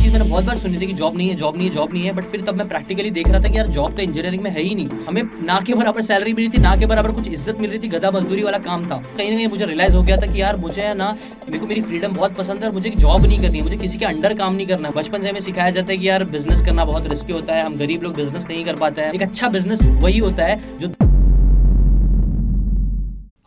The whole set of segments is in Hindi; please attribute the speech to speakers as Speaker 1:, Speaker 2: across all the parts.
Speaker 1: चीज मैंने बहुत बार सुनी थी कि जॉब नहीं है, जॉब नहीं है, जॉब नहीं है, बट फिर तब मैं प्रैक्टिकली देख रहा था कि यार जॉब तो इंजीनियरिंग में है ही नहीं। हमें ना के बराबर सैलरी मिली थी, ना के बराबर कुछ इज्जत मिल रही थी, गधा मजदूरी वाला काम था। कहीं ना कहीं मुझे रियलाइज हो गया था कि यार मुझे है ना, मेरे को मेरी फ्रीडम बहुत पसंद है और मुझे जॉब नहीं करनी है, मुझे किसी के अंडर काम नहीं करना है। बचपन से हमें सिखाया जाता है कि यार बिजनेस करना बहुत रिस्की होता है, हम गरीब लोग बिजनेस नहीं कर पाते हैं। एक अच्छा बिजनेस वही होता है जो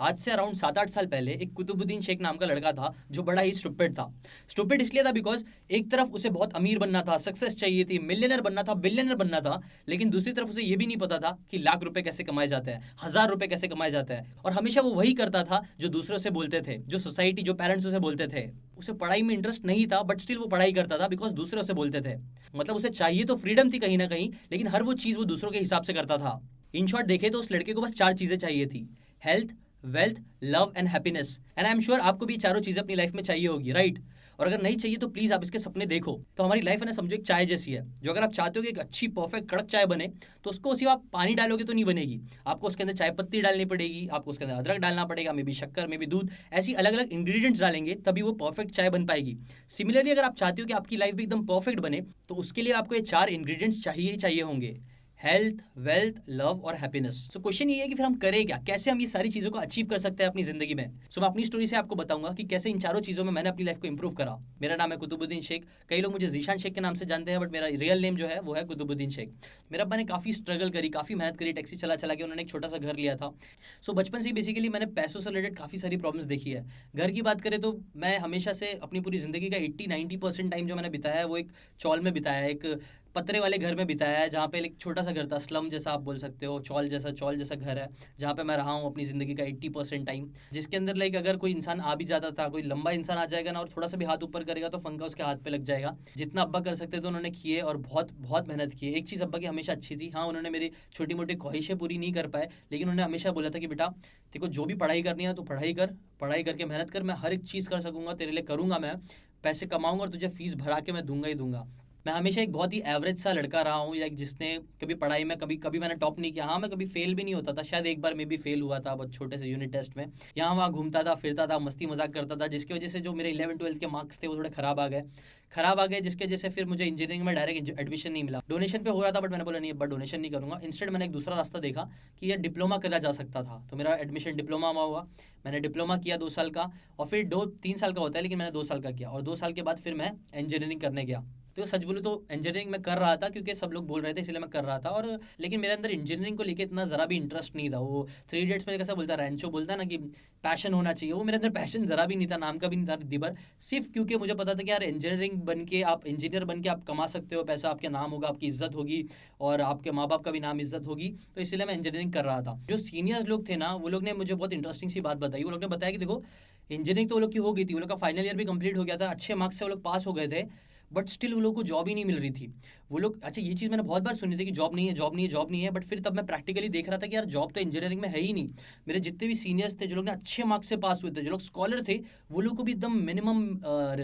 Speaker 1: आज से अराउंड 7-8 साल पहले एक कुतुबुद्दीन शेख नाम का लड़का था जो बड़ा ही स्टूपिड था। स्टूपिड इसलिए था बिकॉज एक तरफ उसे बहुत अमीर बनना था, सक्सेस चाहिए थी, मिलियनर बनना था, बिलियनर बनना था, लेकिन दूसरी तरफ उसे यह भी नहीं पता था कि लाख रुपए कैसे कमाए जाते हैं, 1000 रुपए कैसे कमाए जाते हैं। और हमेशा वो वही करता था जो दूसरों से बोलते थे, जो सोसाइटी, जो पेरेंट्स उसे बोलते थे। उसे पढ़ाई में इंटरेस्ट नहीं था बट स्टिल वो पढ़ाई करता था बिकॉज दूसरे उसे बोलते थे। मतलब उसे चाहिए तो फ्रीडम थी कहीं ना कहीं, लेकिन हर वो चीज वो दूसरों के हिसाब से करता था। इन शॉर्ट देखे तो उस लड़के को बस 4 चीजें चाहिए थी: health, wealth, love and happiness. And I am sure आपको भी चारों चीजें अपनी लाइफ में चाहिए होगी, राइट? और अगर नहीं चाहिए तो प्लीज आप इसके सपने देखो। तो हमारी लाइफ है ना, समझो एक चाय जैसी है, जो अगर आप चाहते हो कि एक अच्छी परफेक्ट कड़क चाय बने तो उसको सिर्फ आप पानी डालोगे तो नहीं बनेगी। आपको उसके अंदर चाय पत्ती डालनी पड़ेगी, आपको उसके अंदर अदरक डालना पड़ेगा, मे बी शक्कर, मे बी दूध, ऐसी अलग अलग इंग्रेडिएंट्स डालेंगे तभी वो परफेक्ट चाय बन पाएगी। सिमिलरली अगर आप चाहते हो कि आपकी लाइफ भी एकदम परफेक्ट बने तो उसके लिए आपको ये 4 इंग्रेडिएंट्स चाहिए ही चाहिए होंगे: हेल्थ, वेल्थ, लव और हैप्पीनेस। सो क्वेश्चन ये है कि फिर हम करें क्या, कैसे हम ये सारी चीजों को अचीव कर सकते हैं अपनी जिंदगी में। सो मैं अपनी स्टोरी से आपको बताऊंगा कि कैसे इन चारों चीजों में मैंने अपनी लाइफ को इंप्रूव करा। मेरा नाम है कुतुबुद्दीन शेख, कई लोग मुझे जीशान शेख के नाम से जानते हैं, बट मेरा रियल नेम जो है वो है कुतुबुद्दीन शेख। मेरे अब्बा ने काफी स्ट्रगल करी, काफी मेहनत करी, टैक्सी चला चला के उन्होंने एक छोटा सा घर लिया था। सो बचपन से ही बेसिकली मैंने पैसों से रिलेटेड काफी सारी प्रॉब्लम्स देखी है। घर की बात करें तो मैं हमेशा से अपनी पूरी जिंदगी का 80-90% टाइम जो मैंने बिताया है वो एक चौल में बिताया है, एक पतरे वाले घर में बिताया है, जहाँ पे एक छोटा सा घर था, स्लम जैसा आप बोल सकते हो, चौल जैसा घर है, जहाँ पे मैं रहा हूँ अपनी ज़िंदगी का 80% टाइम। जिसके अंदर लाइक अगर कोई इंसान आ भी जाता था, कोई लंबा इंसान आ जाएगा ना और थोड़ा सा भी हाथ ऊपर करेगा तो फंका उसके हाथ पे लग जाएगा। जितना अब्बा कर सकते थे उन्होंने किए और बहुत बहुत मेहनत की है। एक चीज़ अब्बा की हमेशा अच्छी थी, हाँ उन्होंने मेरी छोटी मोटी ख्वाहिशें पूरी नहीं कर पाए, लेकिन उन्होंने हमेशा बोला था कि बेटा तेरे को जो भी पढ़ाई करनी है तो पढ़ाई कर, पढ़ाई करके मेहनत कर, मैं हर एक चीज़ कर सकूँगा तेरे लिए, करूँगा, मैं पैसे कमाऊँगा और तुझे फीस भरा के मैं दूंगा ही दूंगा। मैं हमेशा एक बहुत ही एवरेज सा लड़का रहा हूँ, या जिसने कभी पढ़ाई में कभी मैंने टॉप नहीं किया। हाँ मैं कभी फेल भी नहीं होता था, शायद एक बार में भी फेल हुआ था बहुत छोटे से यूनिट टेस्ट में। यहाँ वहाँ घूमता था, फिरता था, मस्ती मजाक करता था, जिसकी वजह से जो मेरे 11-12 के मार्क्स थे वो थोड़े खराब आ गए, जिसकी वजह से फिर मुझे इंजीनियरिंग में डायरेक्ट एडमिशन नहीं मिला। डोनेशन पे हो रहा था बट मैंने बोला नहीं, अब डोनेशन नहीं करूँगा। इंस्टेड मैंने एक दूसरा रास्ता देखा कि ये डिप्लोमा करा जा सकता था, तो मेरा एडमिशन डिप्लोमा में हुआ। मैंने डिप्लोमा किया 2 साल का, और फिर 2-3 साल का होता है लेकिन मैंने 2 साल का किया, और 2 साल के बाद फिर मैं इंजीनियरिंग करने गया। तो सच बोलूँ तो इंजीनियरिंग में कर रहा था क्योंकि सब लोग बोल रहे थे इसलिए मैं कर रहा था, और लेकिन मेरे अंदर इंजीनियरिंग को लेके इतना ज़रा भी इंटरेस्ट नहीं था। वो 3 इडियट्स में कैसा बोलता है, रैंचो बोलता है ना कि पैशन होना चाहिए, वो मेरे अंदर पैशन ज़रा भी नहीं था, नाम का भी नहीं था दिबर। सिर्फ क्योंकि मुझे पता था कि यार इंजीनियरिंग बन के आप, इंजीनियर बन के आप कमा सकते हो पैसा, आपके नाम होगा, आपकी इज्जत होगी और आपके माँ बाप का भी नाम इज्जत होगी, तो इसलिए मैं इंजीनियरिंग कर रहा था। जो सीनियर्स लोग थे ना वो लोग ने मुझे बहुत इंटरेस्टिंग सी बात बताई। वो लोग ने बताया कि देखो इंजीनियरिंग तो वो लोग की हो गई थी, वो लोग का फाइनल ईयर भी कंप्लीट हो गया था, अच्छे मार्क्स से वो लोग पास हो गए थे, बट स्टिल वो लोग को जॉब ही नहीं मिल रही थी। वो लोग, अच्छा ये चीज़ मैंने बहुत बार सुनी थी कि जॉब नहीं है, जॉब नहीं है, जॉब नहीं है, बट फिर तब मैं प्रैक्टिकली देख रहा था कि यार जॉब तो इंजीनियरिंग में है ही नहीं। मेरे जितने भी सीनियर्स थे जो लोग ने अच्छे मार्क्स से पास हुए थे, जो लोग स्कॉलर थे, वो लोग को भी एकदम मिनिमम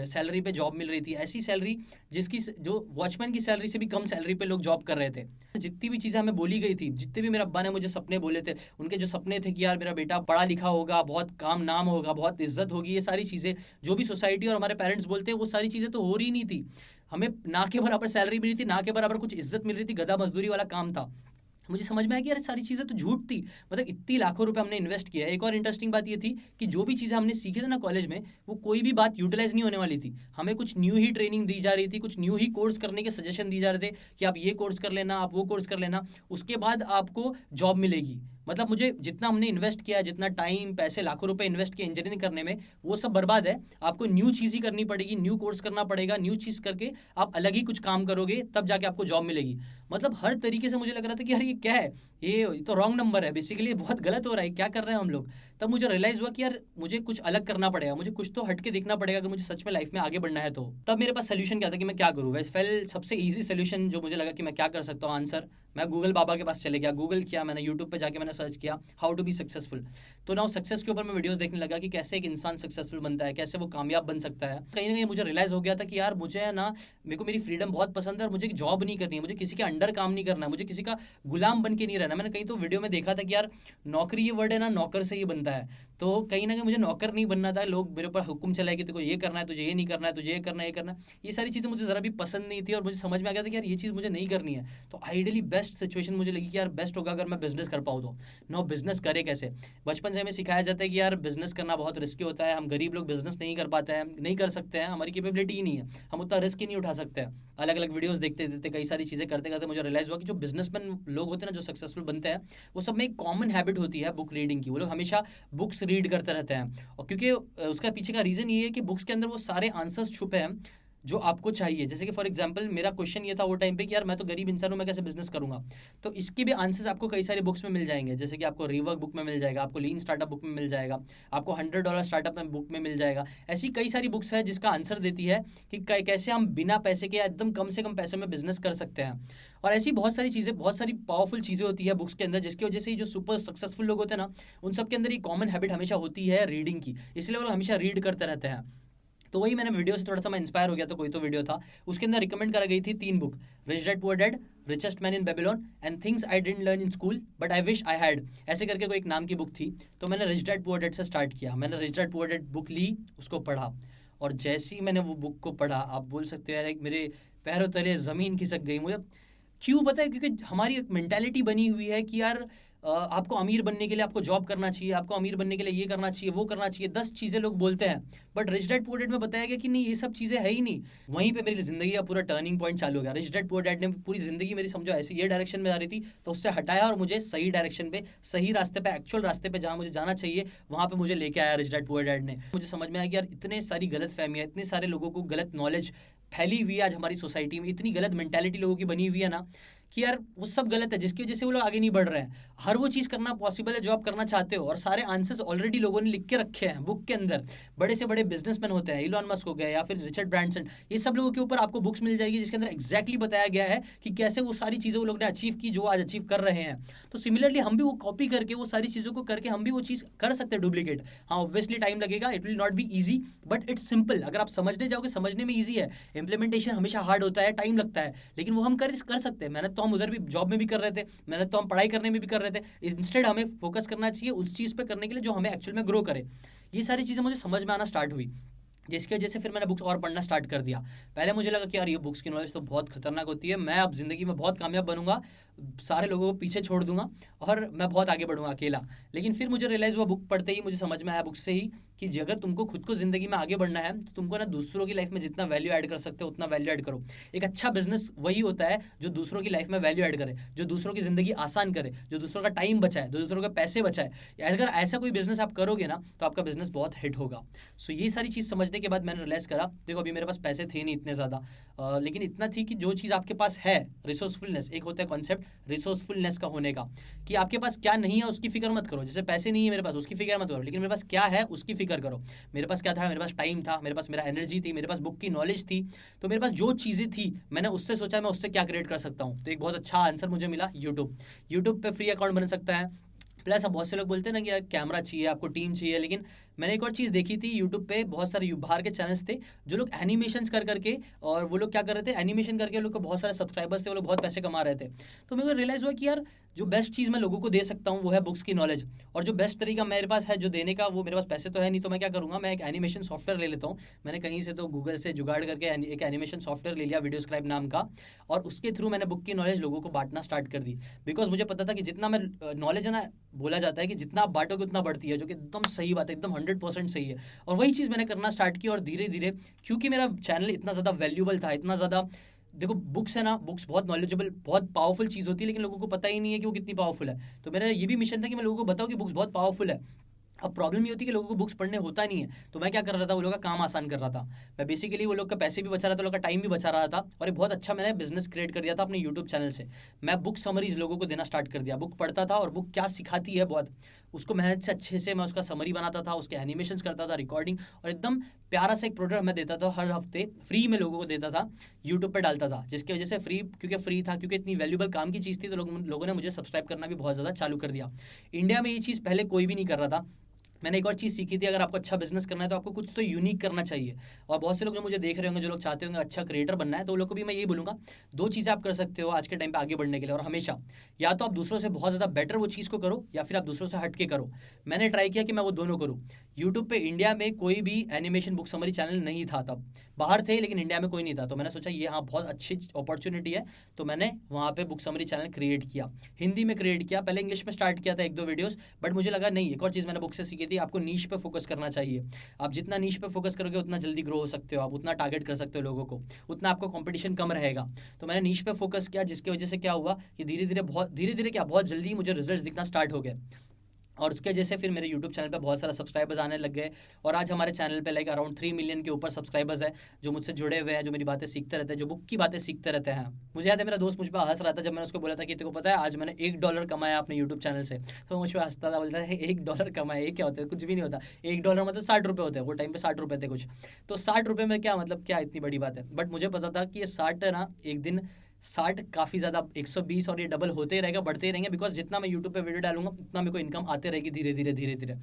Speaker 1: सैलरी पे जॉब मिल रही थी, ऐसी सैलरी जिसकी, जो वॉचमैन की सैलरी से भी कम सैलरी पे लोग जॉब कर रहे थे। जितनी भी चीज़ें हमें बोली गई थी, जितने भी मेरे अब्बा ने मुझे सपने बोले थे, उनके जो सपने थे कि यार मेरा बेटा पढ़ा लिखा होगा, बहुत काम नाम होगा, बहुत इज्जत होगी, ये सारी चीज़ें जो भी सोसाइटी और हमारे पेरेंट्स बोलते हैं वो सारी चीज़ें तो हो रही नहीं थी। हमें ना के बराबर सैलरी मिली थी, ना के बराबर कुछ इज्जत मिल रही थी, गधा मजदूरी वाला काम था। मुझे समझ में आया कि यार सारी चीज़ें तो झूठ थी। मतलब इतनी लाखों रुपए हमने इन्वेस्ट किया है। एक और इंटरेस्टिंग बात ये थी कि जो भी चीज़ें हमने सीखी थी ना कॉलेज में, वो कोई भी बात यूटिलाइज नहीं होने वाली थी। हमें कुछ न्यू ही ट्रेनिंग दी जा रही थी, कुछ न्यू ही कोर्स करने के सजेशन दिए जा रहे थे कि आप ये कोर्स कर लेना, आप वो कोर्स कर लेना, उसके बाद आपको जॉब मिलेगी। मतलब मुझे जितना हमने इन्वेस्ट किया, जितना टाइम पैसे लाखों रुपए इन्वेस्ट किया इंजीनियरिंग करने में, वो सब बर्बाद है। आपको न्यू चीज़ ही करनी पड़ेगी, न्यू कोर्स करना पड़ेगा, न्यू चीज़ करके आप अलग ही कुछ काम करोगे तब जाके आपको जॉब मिलेगी। मतलब हर तरीके से मुझे लग रहा था कि यार ये क्या है, ये तो रॉन्ग नंबर है, बेसिकली बहुत गलत हो रहा है, क्या कर रहे हैं हम लोग। तब मुझे रियलाइज हुआ कि यार मुझे कुछ अलग करना पड़ेगा, मुझे कुछ तो हट के देखना पड़ेगा अगर मुझे सच में लाइफ में आगे बढ़ना है। तो तब मेरे पास सोल्यूशन क्या था कि मैं क्या करूँ। वैसे फेल सबसे ईजी सोल्यूशन जो मुझे लगा कि मैं क्या कर सकता हूँ, आंसर, मैं गूगल बाबा के पास चले गया। गूगल किया मैंने, यूट्यूब पे जाके मैंने सर्च किया हाउ टू बी सक्सेसफुल। तो नाउ सक्सेस के ऊपर मैं वीडियोस देखने लगा कि कैसे एक इंसान सक्सेसफुल बनता है, कैसे वो कामयाब बन सकता है। कहीं ना कहीं मुझे रियलाइज हो गया था कि यार मुझे है ना, मेरे को मेरी फ्रीडम बहुत पसंद है और मुझे जॉब नहीं करनी है, मुझे किसी के अंडर काम नहीं करना है, मुझे किसी का गुलाम बन के नहीं रहना। मैंने कहीं तो वीडियो में देखा था कि यार नौकरी ये वर्ड है ना नौकर से ही बनता है। तो कहीं ना कहीं मुझे नौकर नहीं बनना था, लोग मेरे ऊपर हुक्म चलाए कि तेको ये करना है, तुझे ये नहीं करना है, तुझे ये करना है, ये करना है। ये सारी चीज़ें मुझे ज़रा भी पसंद नहीं थी और मुझे समझ में आ गया था कि यार ये चीज़ मुझे नहीं करनी है। तो आइडियली बेस्ट सिचुएशन मुझे लगी कि यार बेस्ट होगा अगर मैं बिजनेस कर पाऊँ तो। नो, बिजनेस करे कैसे? बचपन से हमें सिखाया जाता है कि यार बिजनेस करना बहुत रिस्की होता है, हम गरीब लोग बिजनेस नहीं कर पाते हैं, नहीं कर सकते हैं, हमारी कैपेबिलिटी ही नहीं है, हम उतना रिस्क ही नहीं उठा सकते हैं। अलग अलग वीडियोस देखते देखते कई सारी चीज़ें करते करते मुझे रियलाइज़ हुआ कि जो बिजनेसमैन लोग होते हैं ना, जो सक्सेसफुल बनते हैं, वो सब में एक कॉमन हैबिट होती है बुक रीडिंग की। वो लोग हमेशा बुक्स रीड करते रहते हैं, और क्योंकि उसका पीछे का रीज़न ये है कि बुक्स के अंदर वो सारे आंसर्स छुपे हैं जो आपको चाहिए। जैसे कि फॉर एग्जांपल मेरा क्वेश्चन ये था वो टाइम पे कि यार मैं तो गरीब इंसान हूँ, मैं कैसे बिजनेस करूंगा? तो इसके भी आंसर्स आपको कई सारी बुक्स में मिल जाएंगे। जैसे कि आपको रीवर्क बुक में मिल जाएगा, आपको लीन स्टार्टअप बुक में मिल जाएगा, आपको $100 स्टार्टअप में बुक में मिल जाएगा। ऐसी कई सारी बुक्स है जिसका आंसर देती है कि कैसे हम बिना पैसे के या एकदम कम से कम पैसे में बिजनेस कर सकते हैं। और ऐसी बहुत सारी चीज़ें, बहुत सारी पावरफुल चीज़ें होती है बुक्स के अंदर, जिसकी वजह से जो सुपर सक्सेसफुल लोग होते हैं ना, उन सब के अंदर ये कॉमन हैबिट हमेशा होती है रीडिंग की, इसलिए वो लोग हमेशा रीड करते रहते हैं। तो वही मैंने वीडियो से थोड़ा सा मैं इंस्पायर हो गया, तो कोई तो वीडियो था उसके अंदर रिकमेंड करा गई थी 3 book, rich dad poor dad, richest man in Babylon and things I didn't learn in school but I wish I had, ऐसे करके कोई एक नाम की बुक थी। तो मैंने रिच डैड पुअर डैड से स्टार्ट किया। मैंने rich dad poor dad book ली, उसको पढ़ा, और जैसे ही मैंने वो बुक को पढ़ा, आप बोल सकते हो यार एक मेरे पैरों तले ज़मीन खिसक गई मुझे। क्यों पता है? क्योंकि हमारी एक मेंटालिटी बनी हुई है कि यार आपको अमीर बनने के लिए आपको जॉब करना चाहिए, आपको अमीर बनने के लिए ये करना चाहिए, वो करना चाहिए, 10 चीज़ें लोग बोलते हैं। But rich dad poor dad में बताया गया कि नहीं, ये सब चीज़ें है ही नहीं। वहीं पे मेरी ज़िंदगी का पूरा टर्निंग पॉइंट चालू हो गया। रिच डैड पुअर डैड ने पूरी ज़िंदगी मेरी समझो ऐसे ये डायरेक्शन में जा रही थी, तो उससे हटाया और मुझे सही डायरेक्शन पे, सही रास्ते पे, एक्चुअल रास्ते पे जहाँ मुझे जाना चाहिए वहाँ पे मुझे लेके आया रिच डैड पुअर डैड ने। मुझे समझ में आया कि यार इतने सारी गलत फहमियाँ, इतने सारे लोगों को गलत नॉलेज फैली हुई है आज हमारी सोसाइटी में, इतनी गलत मेंटालिटी लोगों की बनी हुई है ना कि यार वो सब गलत है, जिसकी वजह से वो लोग आगे नहीं बढ़ रहे हैं। हर वो चीज़ करना पॉसिबल है जो आप करना चाहते हो, और सारे आंसर्स ऑलरेडी लोगों ने लिख के रखे हैं बुक के अंदर। बड़े से बड़े बिजनेसमैन होते हैं, इलॉन मस्क हो गए या फिर रिचर्ड ब्रांसन, ये सब लोगों के ऊपर आपको बुक्स मिल जाएगी जिसके अंदर एग्जैक्टली बताया गया है कि कैसे वो सारी चीज़ें वो लोग ने अचीव की जो आज अचीव कर रहे हैं। तो सिमिलरली हम भी वो कॉपी करके, वो सारी चीज़ों को करके हम भी वो चीज़ कर सकते हैं डुप्लीकेट। हाँ, ऑब्वियसली टाइम लगेगा, it will not be easy, but it's simple. अगर आप समझने जाओगे, समझने में ईजी है, इम्प्लीमेंटेशन हमेशा हार्ड होता है, टाइम लगता है, लेकिन वो हम कर सकते हैं। मेहनत तो हम उधर भी जॉब में भी कर रहे थे, मेहनत तो हम पढ़ाई करने में भी कर रहे थे। इंस्टेड हमें फोकस करना चाहिए उस चीज़ पे करने के लिए जो हमें एक्चुअल में ग्रो करे। ये सारी चीज़ें मुझे समझ में आना स्टार्ट हुई, जिसकी वजह से फिर मैंने बुक्स और पढ़ना स्टार्ट कर दिया। पहले मुझे लगा कि यार ये बुक्स की नॉलेज तो बहुत खतरनाक होती है, मैं अब ज़िंदगी में बहुत कामयाब बनूंगा, सारे लोगों को पीछे छोड़ दूंगा और मैं बहुत आगे बढ़ूंगा अकेला। लेकिन फिर मुझे रियलाइज़ हुआ बुक पढ़ते ही, मुझे समझ में आया बुक से ही कि अगर तुमको खुद को ज़िंदगी में आगे बढ़ना है तो तुमको ना दूसरों की लाइफ में जितना वैल्यू ऐड कर सकते हो उतना वैल्यू ऐड करो। एक अच्छा बिजनेस वही होता है जो दूसरों की लाइफ में वैल्यू ऐड करे, जो दूसरों की ज़िंदगी आसान करे, जो दूसरों का टाइम बचाए, जो दूसरों के पैसे बचाए। अगर ऐसा कोई बिजनेस आप करोगे ना तो आपका बिजनेस बहुत हिट होगा। सो ये सारी चीज़ समझने के बाद मैंने रियलाइज़ करा, देखो अभी मेरे पास पैसे थे नहीं इतने ज़्यादा, लेकिन इतना थी कि जो चीज़ आपके पास है, रिसोर्सफुलनेस, एक होता है कॉन्सेप्ट रिसोर्सफुलनेस का होने का, कि आपके पास क्या नहीं है उसकी फिक्र मत करो। जैसे पैसे नहीं है मेरे पास, उसकी फिक्र मत करो, लेकिन मेरे पास क्या है उसकी फिक्र करो। मेरे पास क्या था? मेरे पास टाइम था, मेरे पास मेरा एनर्जी थी, मेरे पास बुक की नॉलेज थी। तो मेरे पास जो चीज़ें थी मैंने उससे सोचा मैं उससे क्या क्रिएट कर सकता हूँ। तो एक बहुत अच्छा आंसर मुझे मिला, यूट्यूब पे फ्री अकाउंट बन सकता है। प्लस अब बहुत से लोग बोलते हैं ना कि यार कैमरा चाहिए, आपको टीम चाहिए, लेकिन मैंने एक और चीज़ देखी थी, यूट्यूब पे बहुत सारे बाहर के चैनल्स थे जो लोग एनिमेशंस कर करके, और वो लोग क्या कर रहे थे, एनिमेशन करके लोग को बहुत सारे सब्सक्राइबर्स थे, वो लोग बहुत पैसे कमा रहे थे। तो मेरे को रियलाइज़ हुआ कि यार जो बेस्ट चीज़ मैं लोगों को दे सकता हूँ वो है बुक्स की नॉलेज, और जो बेस्ट तरीका मेरे पास है जो देने का, वो मेरे पास पैसे तो है नहीं, तो मैं क्या करूँगा, मैं एक एनिमेशन सॉफ्टवेयर ले लेता हूँ। मैंने कहीं से तो गूगल से जुगाड़ करके एक एनिमेशन सॉफ्टवेयर ले लिया, वीडियोस्क्राइब नाम का, और उसके थ्रू मैंने बुक की नॉलेज लोगों को बांटना स्टार्ट कर दी। बिकॉज मुझे पता था कि जितना मैं नॉलेज है ना, बोला जाता है कि जितना आप बांटोगे उतना बढ़ती है, जो कि एकदम सही बात है, एकदम 100% सही है। और वही चीज़ मैंने करना स्टार्ट की, और धीरे धीरे, क्योंकि मेरा चैनल इतना ज़्यादा वैल्यूबल था, इतना ज़्यादा, देखो बुक्स है ना, बुक्स बहुत नॉलेजेबल, बहुत पावरफुल चीज़ होती है, लेकिन लोगों को पता ही नहीं है कि वो कितनी पावरफुल है। तो मेरा ये भी मिशन था कि मैं लोगों को बताऊँ कि बुक्स बहुत पावरफुल है। अब प्रॉब्लम ये होती है कि लोगों को बुक्स पढ़ने होता नहीं है, तो मैं क्या कर रहा था, वो लोग का काम आसान कर रहा था। मैं बेसिकली वो लोग का पैसे भी बचा रहा था, लोग का टाइम भी बचा रहा था, और एक बहुत अच्छा मैंने बिजनेस क्रिएट कर दिया था अपने यूट्यूब चैनल से। मैं बुक समरीज लोगों को देना स्टार्ट कर दिया, बुक पढ़ता था और बुक क्या सिखाती है बहुत, उसको मेहनत से अच्छे से मैं उसका समरी बनाता था, उसके एनिमेशंस करता था, रिकॉर्डिंग, और एकदम प्यारा सा एक प्रोडक्ट मैं देता था, हर हफ्ते फ्री में लोगों को देता था, यूट्यूब पे डालता था, जिसकी वजह से क्योंकि फ्री था, क्योंकि इतनी वैल्यूबल काम की चीज़ थी, तो लोगों ने मुझे सब्सक्राइब करना भी बहुत ज़्यादा चालू कर दिया। इंडिया में ये चीज़ पहले कोई भी नहीं कर रहा था, मैंने एक और चीज़ सीखी थी, अगर आपको अच्छा बिजनेस करना है तो आपको कुछ तो यूनिक करना चाहिए। और बहुत से लोग जो मुझे देख रहे होंगे, जो लोग चाहते होंगे अच्छा क्रिएटर बनना है, तो उन लोग को भी मैं यही बोलूँगा, दो चीज़ें आप कर सकते हो आज के टाइम पे आगे बढ़ने के लिए, और हमेशा या तो आप दूसरों से बहुत ज़्यादा बेटर वो चीज़ को करो, या फिर आप दूसरों से हट के करो। मैंने ट्राई किया कि मैं वो दोनों करूँ। यूट्यूब पे इंडिया में कोई भी एनिमेशन बुक समरी चैनल नहीं था तब, बाहर थे लेकिन इंडिया में कोई नहीं था। तो मैंने सोचा ये हाँ बहुत अच्छी अपॉर्चुनिटी है, तो मैंने वहाँ पे बुक समरी चैनल क्रिएट किया, हिंदी में क्रिएट किया। पहले इंग्लिश में स्टार्ट किया था 1-2 वीडियोस, बट मुझे लगा नहीं, एक और चीज़ मैंने बुक से सीखी थी, आपको नीश पे फोकस करना चाहिए। आप जितना नीश पे फोकस करोगे उतना जल्दी ग्रो हो सकते हो, आप उतना टारगेट कर सकते हो लोगों को, उतना आपको कंपटीशन कम रहेगा। तो मैंने नीश पे फोकस किया, जिसकी वजह से क्या हुआ कि धीरे धीरे क्या बहुत जल्दी मुझे रिजल्ट दिखना स्टार्ट हो गए। और उसके वजह से फिर मेरे यूट्यूब चैनल पे बहुत सारा सब्सक्राइबर्स आने लग गए, और आज हमारे चैनल पे लाइक अराउंड 3 मिलियन के ऊपर सब्सक्राइबर्स है, जो मुझसे जुड़े हुए हैं, जो मेरी बातें सीखते रहते हैं, जो बुक की बातें सीखते रहते हैं। मुझे याद है मेरा दोस्त मुझ पर हंस रहा था जब मैंने उसको बोला था कि तेरे को पता है आज मैंने $1 कमाया अपने यूट्यूब चैनल से, तो वो मुझ पर हंसता था, बोलता है $1 कमाया, ये क्या होता है, कुछ भी नहीं होता। $1 मतलब 60 रुपये होते हैं, वो टाइम पे 60 रुपये थे कुछ। तो 60 रुपये में क्या मतलब, क्या इतनी बड़ी बात है। बट मुझे पता था कि ये 60 ना एक दिन 60 काफ़ी ज़्यादा 120, और ये डबल होते ही रहेगा, बढ़ते ही रहेंगे, बिकॉज जितना मैं यूट्यूब पे वीडियो डालूंगा उतना मेरे को इनकम आते रहेगी धीरे धीरे धीरे धीरे।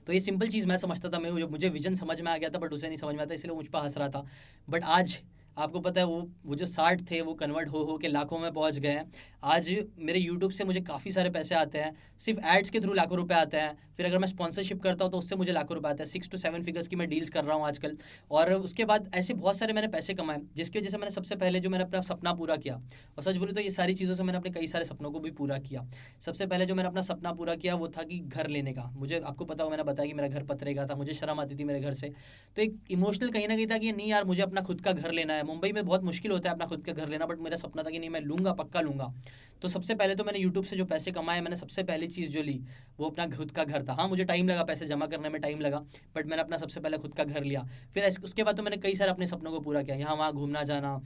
Speaker 1: तो ये सिंपल चीज़ मैं समझता था, मैं मुझे विजन समझ में आ गया था, बट उसे नहीं समझ में आता, इसलिए वो मुझ पर हंस रहा था। बट आज आपको पता है वो जो 60 थे वो कन्वर्ट हो के लाखों में पहुंच गए हैं। आज मेरे यूट्यूब से मुझे काफ़ी सारे पैसे आते हैं, सिर्फ एड्स के थ्रू लाखों रुपए आते हैं। फिर अगर मैं स्पॉन्सरशिप करता हूँ तो उससे मुझे लाखों रुपए आते हैं, 6 to 7 फिगर्स की मैं डील्स कर रहा हूँ आजकल। और उसके बाद ऐसे बहुत सारे मैंने पैसे कमाए, जिसकी वजह से मैंने सबसे पहले जो मैंने अपना सपना पूरा किया, और सच बोलूँ तो ये सारी चीज़ों से मैंने अपने कई सारे सपनों को भी पूरा किया। सबसे पहले जो मैंने अपना सपना पूरा किया वो था कि घर लेने का। मुझे आपको पता हो, मैंने बताया कि मेरा घर पतरेगा था, मुझे शर्म आती थी मेरे घर से, तो एक इमोशनल कहीं ना कहीं था कि नहीं यार मुझे अपना खुद का घर लेना है। मुंबई में बहुत मुश्किल होता है अपना खुद का घर लेना, बट मेरा सपना था कि नहीं मैं लूँगा, पक्का लूँगा। तो सबसे पहले तो मैंने यूट्यूब से जो पैसे कमाए, मैंने सबसे पहली चीज़ जो ली वो अपना खुद का घर था। हाँ मुझे टाइम लगा, पैसे जमा करने में टाइम लगा, बट मैंने अपना सबसे पहले खुद का घर लिया। फिर उसके बाद तो मैंने कई सारे अपने सपनों को पूरा किया, यहाँ वहाँ घूमना जाना,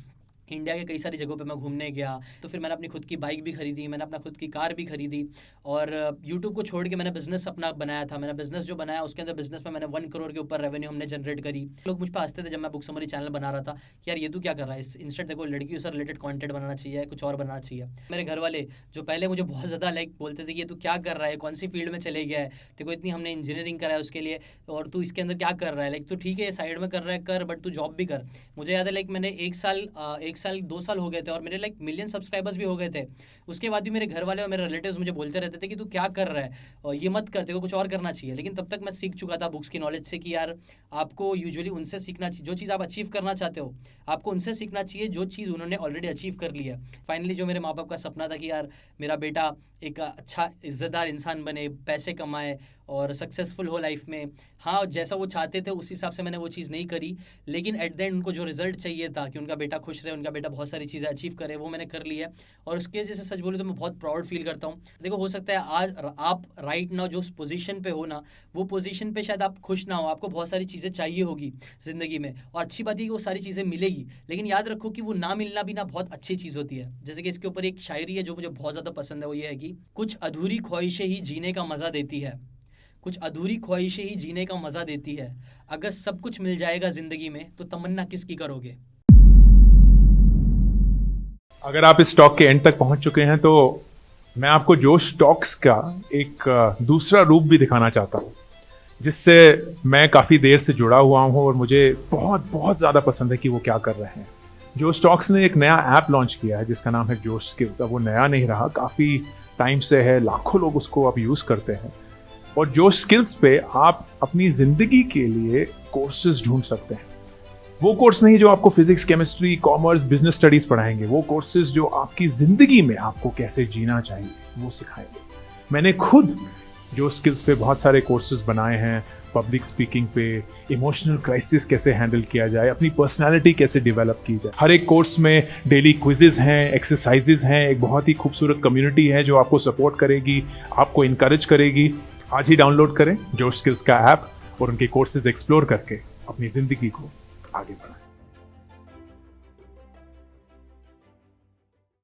Speaker 1: इंडिया के कई सारी जगहों पे मैं घूमने गया। तो फिर मैंने अपनी खुद की बाइक भी खरीदी, मैंने अपना खुद की कार भी खरीदी, और यूट्यूब को छोड़ के मैंने बिजनेस अपना बनाया था। मैंने बिजनेस जो बनाया उसके अंदर बिजनेस में मैंने 1 करोड़ के ऊपर रेवेन्यू हमने जनरेट करी। लोग मुझ पर हंसते थे जब मैं बुक समरी चैनल बना रहा था कि यार ये तू क्या कर रहा है, इंस्टेंट देखो लड़कियों से रिलेटेड कॉन्टेंट बनाना चाहिए, कुछ और बनाना चाहिए। मेरे घर वाले जो पहले मुझे बहुत ज़्यादा लाइक बोलते थे कि ये तू क्या कर रहा है, कौन सी फील्ड में चले गया है, देखो इतनी हमने इंजीनियरिंग करा है उसके लिए, और तू इसके अंदर क्या कर रहा है, लाइक तू ठीक है साइड में कर रहा है कर, बट तू जॉब भी कर। मुझे याद है लाइक मैंने 2 साल हो गए थे और मेरे लाइक मिलियन सब्सक्राइबर्स भी हो गए थे। उसके बाद भी मेरे घर वाले और मेरे रिलेटिव्स मुझे बोलते रहते थे कि तू क्या कर रहा है, और ये मत कर, तेरे को कुछ और करना चाहिए। लेकिन तब तक मैं सीख चुका था बुक्स की नॉलेज से कि यार आपको यूजुअली उनसे सीखना चाहिए, जो चीज़ आप अचीव करना चाहते हो आपको उनसे सीखना चाहिए जो चीज़ उन्होंने ऑलरेडी अचीव कर ली है। फाइनली जो मेरे माँ बाप का सपना था कि यार मेरा बेटा एक अच्छा इज्जतदार इंसान बने, पैसे कमाए और सक्सेसफुल हो लाइफ में, हाँ जैसा वो चाहते थे उस हिसाब से मैंने वो चीज़ नहीं करी, लेकिन एट द एंड उनको जो रिजल्ट चाहिए था कि उनका बेटा खुश रहे, उनका बेटा बहुत सारी चीज़ें अचीव करे, वो मैंने कर लिया। और उसके वजह से सच बोलूँ तो मैं बहुत प्राउड फील करता हूँ। देखो हो सकता है आज आप राइट नाउ जो पोजीशन पे हो ना, वो पोजीशन पे शायद आप खुश ना हो, आपको बहुत सारी चीज़ें चाहिए होगी ज़िंदगी में, और अच्छी बात है कि वो सारी चीज़ें मिलेगी, लेकिन याद रखो कि वो ना मिलना भी ना बहुत अच्छी चीज़ होती है। जैसे कि इसके ऊपर एक शायरी है जो मुझे बहुत ज़्यादा पसंद है, वो ये है कि कुछ अधूरी ख्वाहिशें ही जीने का मज़ा देती है, कुछ अधूरी ख्वाहिशें ही जीने का मज़ा देती है, अगर सब कुछ मिल जाएगा ज़िंदगी में तो तमन्ना किसकी करोगे।
Speaker 2: अगर आप इस स्टॉक के एंड तक पहुंच चुके हैं तो मैं आपको जोश स्टॉक्स का एक दूसरा रूप भी दिखाना चाहता हूं, जिससे मैं काफ़ी देर से जुड़ा हुआ हूं और मुझे बहुत बहुत ज़्यादा पसंद है कि वो क्या कर रहे हैं। जोश स्टॉक्स ने एक नया ऐप लॉन्च किया है जिसका नाम है जोश स्किल्स। अब वो नया नहीं रहा, काफ़ी टाइम से है, लाखों लोग उसको अब यूज़ करते हैं। और जोश स्किल्स पे आप अपनी ज़िंदगी के लिए कोर्सेज ढूंढ सकते हैं। वो कोर्स नहीं जो आपको physics, chemistry, commerce, business studies पढ़ाएंगे, वो कोर्सेज जो आपकी जिंदगी में आपको कैसे जीना चाहिए वो सिखाएंगे। मैंने खुद जो स्किल्स पे बहुत सारे कोर्सेज बनाए हैं, पब्लिक स्पीकिंग पे, इमोशनल क्राइसिस कैसे हैंडल किया जाए, अपनी पर्सनालिटी कैसे डेवलप की जाए। हर एक कोर्स में डेली क्विजेज हैं, एक्सरसाइजेज हैं, एक बहुत ही खूबसूरत कम्युनिटी है जो आपको सपोर्ट करेगी, आपको इनकरेज करेगी। आज ही डाउनलोड करें जोश स्किल्स का ऐप और उनके कोर्सेज एक्सप्लोर करके अपनी जिंदगी को आगे बढ़ाएं।